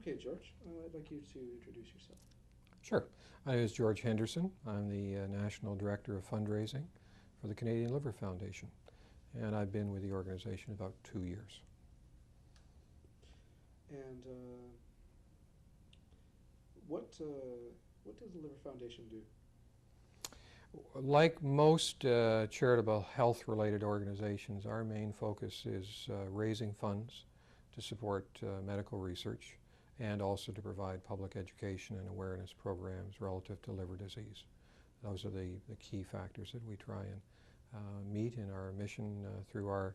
Okay, George, I'd like you to introduce yourself. Sure. My name is George Henderson. I'm the National Director of Fundraising for the Canadian Liver Foundation, and I've been with the organization about 2 years. And what does the Liver Foundation do? Like most charitable health-related organizations, our main focus is raising funds to support medical research and also to provide public education and awareness programs relative to liver disease. Those are the key factors that we try and meet in our mission through our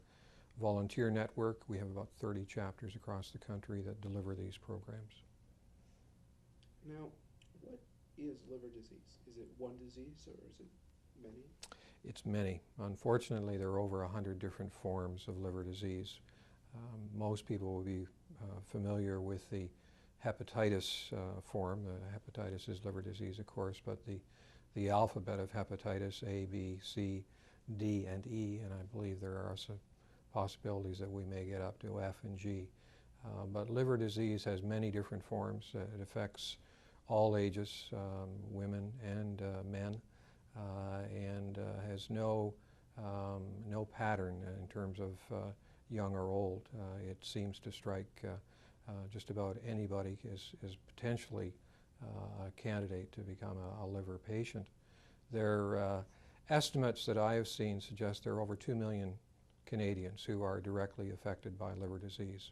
volunteer network. We have about 30 chapters across the country that deliver these programs. Now, what is liver disease? Is it one disease or is it many? It's many. Unfortunately, there are over 100 different forms of liver disease. Most people will be familiar with the hepatitis form. Hepatitis is liver disease, of course, but the alphabet of hepatitis, A, B, C, D, and E, and I believe there are some possibilities that we may get up to F and G. But liver disease has many different forms. It affects all ages, women and men, and has no pattern in terms of young or old. It seems to strike just about anybody is potentially a candidate to become a liver patient. Their estimates that I have seen suggest there are over 2 million Canadians who are directly affected by liver disease.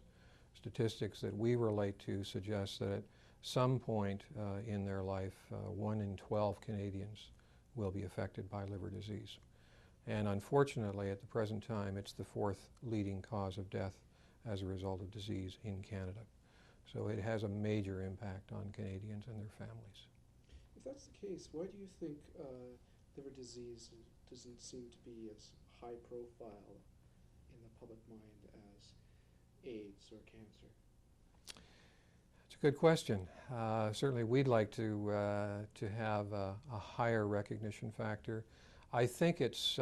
Statistics that we relate to suggest that at some point in their life, 1 in 12 Canadians will be affected by liver disease. And unfortunately, at the present time, it's the 4th leading cause of death as a result of disease in Canada. So it has a major impact on Canadians and their families. If that's the case, why do you think liver disease doesn't seem to be as high profile in the public mind as AIDS or cancer? It's a good question. Certainly we'd like to have a higher recognition factor. I think it's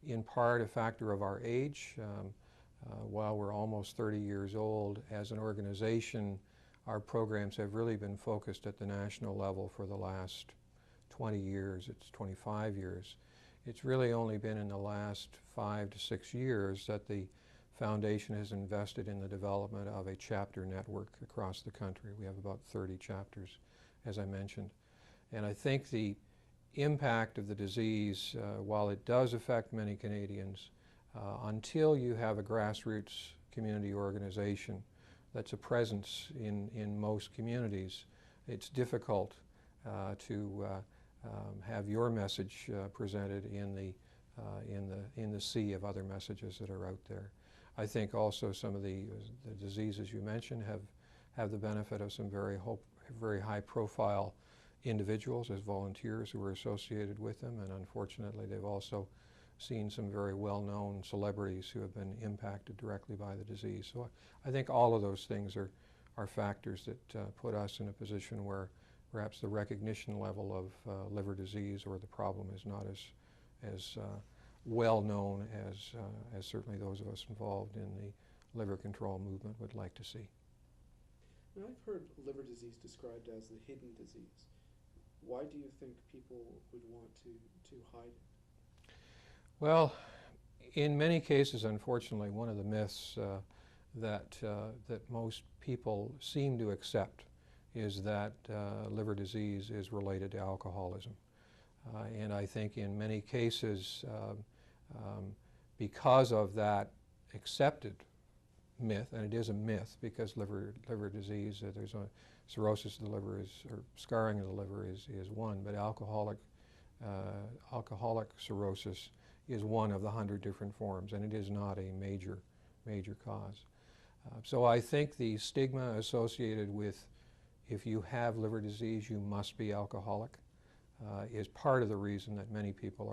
in part a factor of our age. While we're almost 30 years old, as an organization, our programs have really been focused at the national level for the last 20 years. It's 25 years. It's really only been in the last 5 to 6 years that the Foundation has invested in the development of a chapter network across the country. We have about 30 chapters, as I mentioned. And I think the impact of the disease, while it does affect many Canadians, until you have a grassroots community organization that's a presence in most communities, it's difficult to have your message presented in the sea of other messages that are out there. I think also some of the diseases you mentioned have the benefit of some very high-profile individuals as volunteers who are associated with them, and unfortunately they've also seen some very well-known celebrities who have been impacted directly by the disease. So I think all of those things are factors that put us in a position where perhaps the recognition level of liver disease or the problem is not as well known as certainly those of us involved in the liver control movement would like to see. Now, I've heard liver disease described as the hidden disease. Why do you think people would want to hide it? Well, in many cases, unfortunately, one of the myths that most people seem to accept is that liver disease is related to alcoholism. And I think in many cases, because of that accepted myth, and it is a myth because liver disease, there's a cirrhosis of the liver or scarring of the liver is one, but alcoholic cirrhosis is one of the 100 different forms, and it is not a major cause. So I think the stigma associated with if you have liver disease, you must be alcoholic, is part of the reason that many people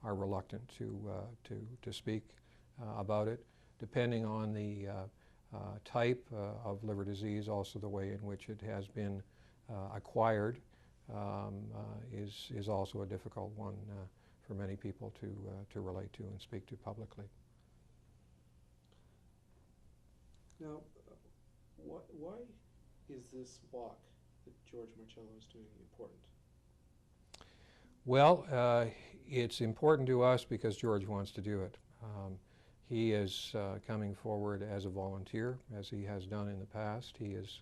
are reluctant to speak about it. Depending on the type of liver disease, also the way in which it has been acquired is also a difficult one for many people to relate to and speak to publicly. Now, why is this walk that George Marcello is doing important? Well, it's important to us because George wants to do it. He is coming forward as a volunteer, as he has done in the past. He is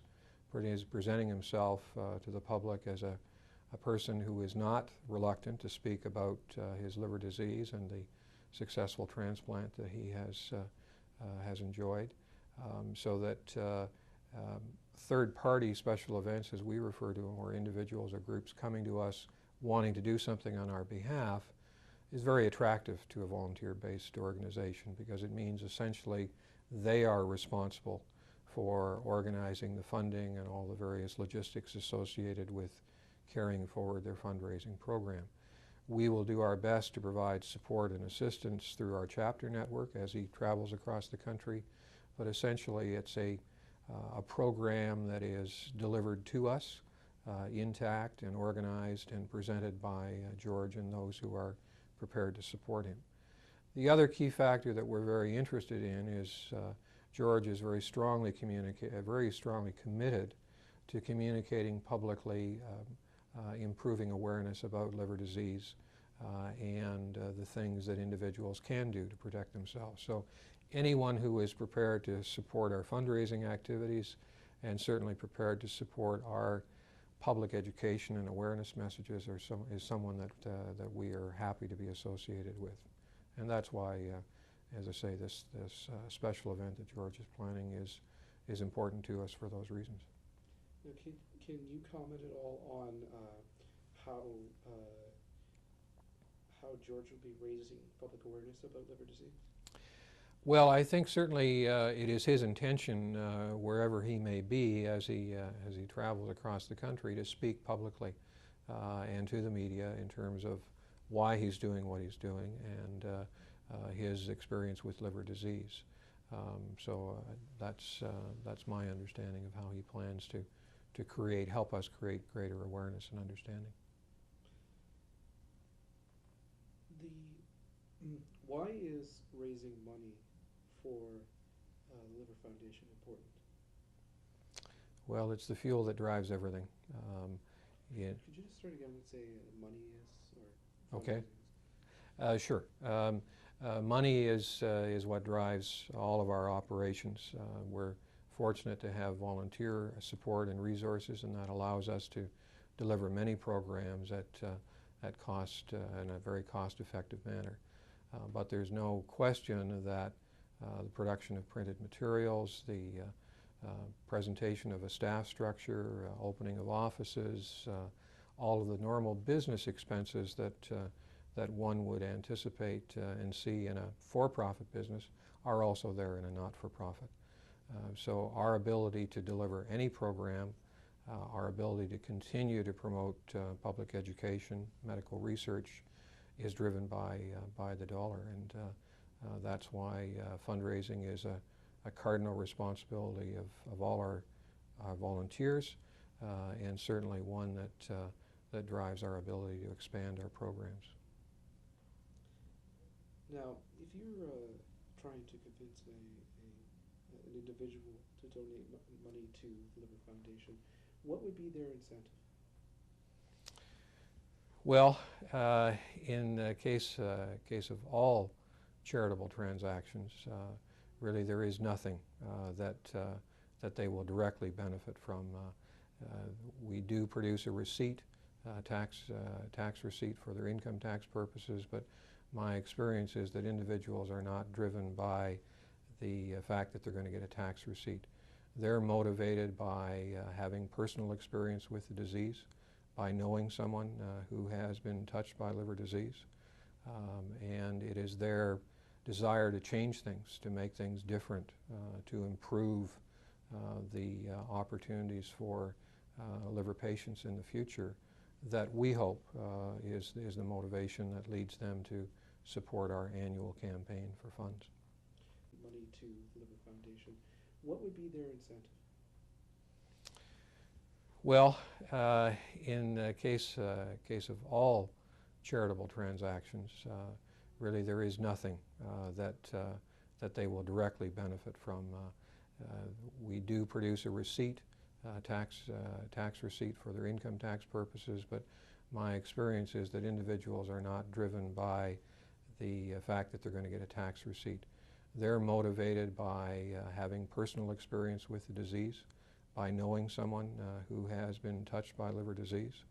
presenting himself to the public as a person who is not reluctant to speak about his liver disease and the successful transplant that he has enjoyed, so that third-party special events, as we refer to them, or individuals or groups coming to us wanting to do something on our behalf, is very attractive to a volunteer-based organization, because it means essentially they are responsible for organizing the funding and all the various logistics associated with carrying forward their fundraising program. We will do our best to provide support and assistance through our chapter network as he travels across the country, but essentially it's a program that is delivered to us intact and organized and presented by George and those who are prepared to support him. The other key factor that we're very interested in is George is very strongly committed to communicating publicly, improving awareness about liver disease and the things that individuals can do to protect themselves. So anyone who is prepared to support our fundraising activities and certainly prepared to support our public education and awareness messages is someone that we are happy to be associated with. And that's why, as I say, this special event that George is planning is important to us for those reasons. Now, can you comment at all on how George will be raising public awareness about liver disease? Well, I think certainly it is his intention, wherever he may be, as he travels across the country, to speak publicly and to the media in terms of why he's doing what he's doing and his experience with liver disease. So that's my understanding of how he plans to help us create greater awareness and understanding. Why is raising money for the Liver Foundation important? Well, it's the fuel that drives everything. Could you just start again and say money is, or Okay. Sure. Money is what drives all of our operations. We're fortunate to have volunteer support and resources, and that allows us to deliver many programs at cost in a very cost-effective manner. But there's no question that the production of printed materials, the presentation of a staff structure, opening of offices, all of the normal business expenses that one would anticipate and see in a for-profit business are also there in a not-for-profit. So our ability to deliver any program, our ability to continue to promote public education, medical research, is driven by the dollar, and that's why fundraising is a cardinal responsibility of all our volunteers, and certainly one that drives our ability to expand our programs. Now, if you're trying to convince an individual to donate money to the Liver Foundation, what would be their incentive? Well, in the case of all charitable transactions, really there is nothing that they will directly benefit from. We do produce a receipt, tax receipt for their income tax purposes, but my experience is that individuals are not driven by the fact that they're going to get a tax receipt. They're motivated by having personal experience with the disease, by knowing someone who has been touched by liver disease, and it is their desire to change things, to make things different, to improve the opportunities for liver patients in the future that we hope is the motivation that leads them to support our annual campaign for funds. Money to the Liver Foundation, what would be their incentive? Well, in the case of all charitable transactions, really there is nothing that they will directly benefit from. We do produce a receipt, tax receipt for their income tax purposes, but my experience is that individuals are not driven by the fact that they're going to get a tax receipt. They're motivated by having personal experience with the disease, by knowing someone who has been touched by liver disease,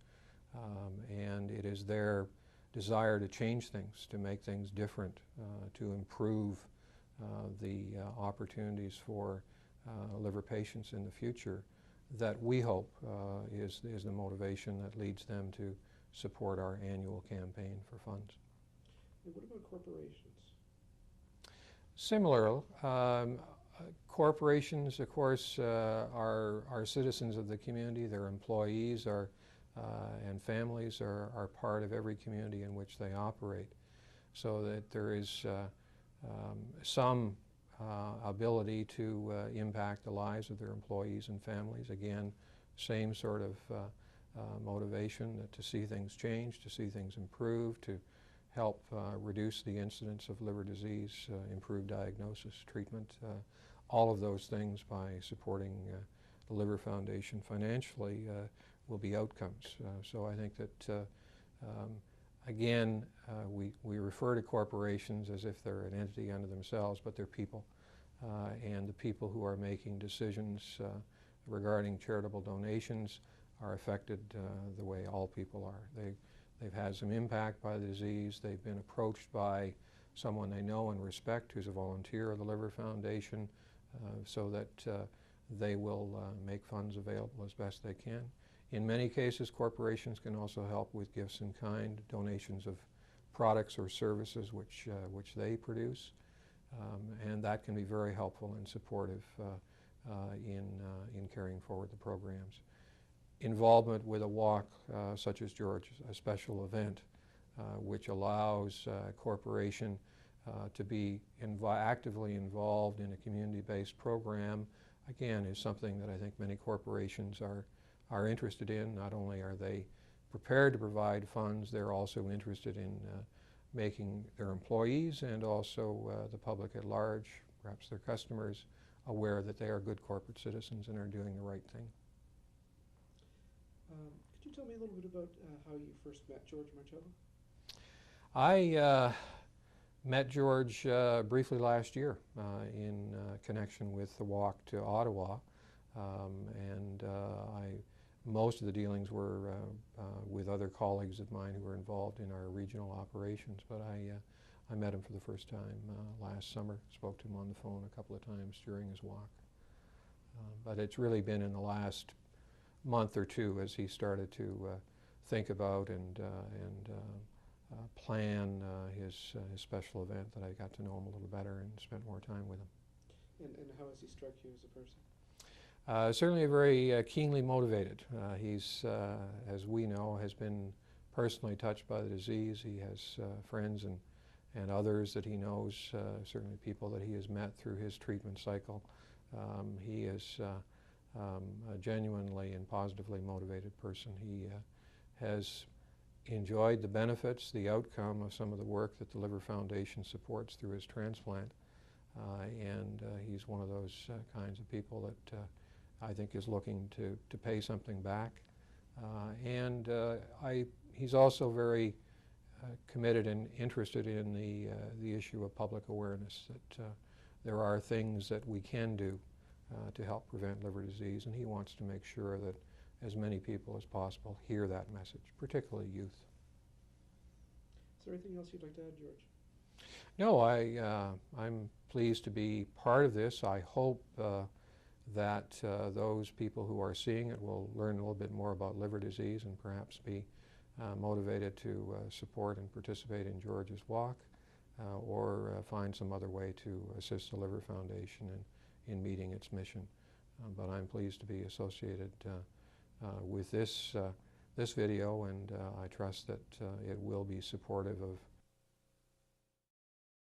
and it is their desire to change things, to make things different, to improve the opportunities for liver patients in the future that we hope is the motivation that leads them to support our annual campaign for funds. And what about corporations? Similar, corporations, of course, are citizens of the community. Their employees and families are part of every community in which they operate, so that there is some ability to impact the lives of their employees and families. Again, same sort of motivation to see things change, to see things improve, to help reduce the incidence of liver disease, improve diagnosis, treatment, all of those things by supporting the Liver Foundation financially will be outcomes. So I think that, again, we refer to corporations as if they're an entity unto themselves, but they're people. And the people who are making decisions regarding charitable donations are affected the way all people are. They've had some impact by the disease. They've been approached by someone they know and respect who's a volunteer of the Liver Foundation so that they will make funds available as best they can. In many cases, corporations can also help with gifts in kind, donations of products or services which they produce, and that can be very helpful and supportive in carrying forward the programs. Involvement with a walk such as George, a special event which allows a corporation to be actively involved in a community-based program, again, is something that I think many corporations are interested in. Not only are they prepared to provide funds, they're also interested in making their employees and also the public at large, perhaps their customers, aware that they are good corporate citizens and are doing the right thing. Could you tell me a little bit about how you first met George Marcello? I met George briefly last year in connection with the walk to Ottawa, and most of the dealings were with other colleagues of mine who were involved in our regional operations, but I met him for the first time last summer, spoke to him on the phone a couple of times during his walk. But it's really been in the last month or two as he started to think about and plan his special event that I got to know him a little better and spent more time with him. And how has he struck you as a person? Certainly very keenly motivated. He's, as we know, has been personally touched by the disease. He has friends and others that he knows, certainly people that he has met through his treatment cycle. He is a genuinely and positively motivated person. He has enjoyed the benefits, the outcome of some of the work that the Liver Foundation supports through his transplant. And he's one of those kinds of people that I think is looking to pay something back. He's also very committed and interested in the issue of public awareness, that there are things that we can do to help prevent liver disease, and he wants to make sure that as many people as possible hear that message, particularly youth. Is there anything else you'd like to add, George? No, I'm pleased to be part of this. I hope that those people who are seeing it will learn a little bit more about liver disease and perhaps be motivated to support and participate in George's walk or find some other way to assist the Liver Foundation in meeting its mission. But I'm pleased to be associated with this video, and I trust that it will be supportive of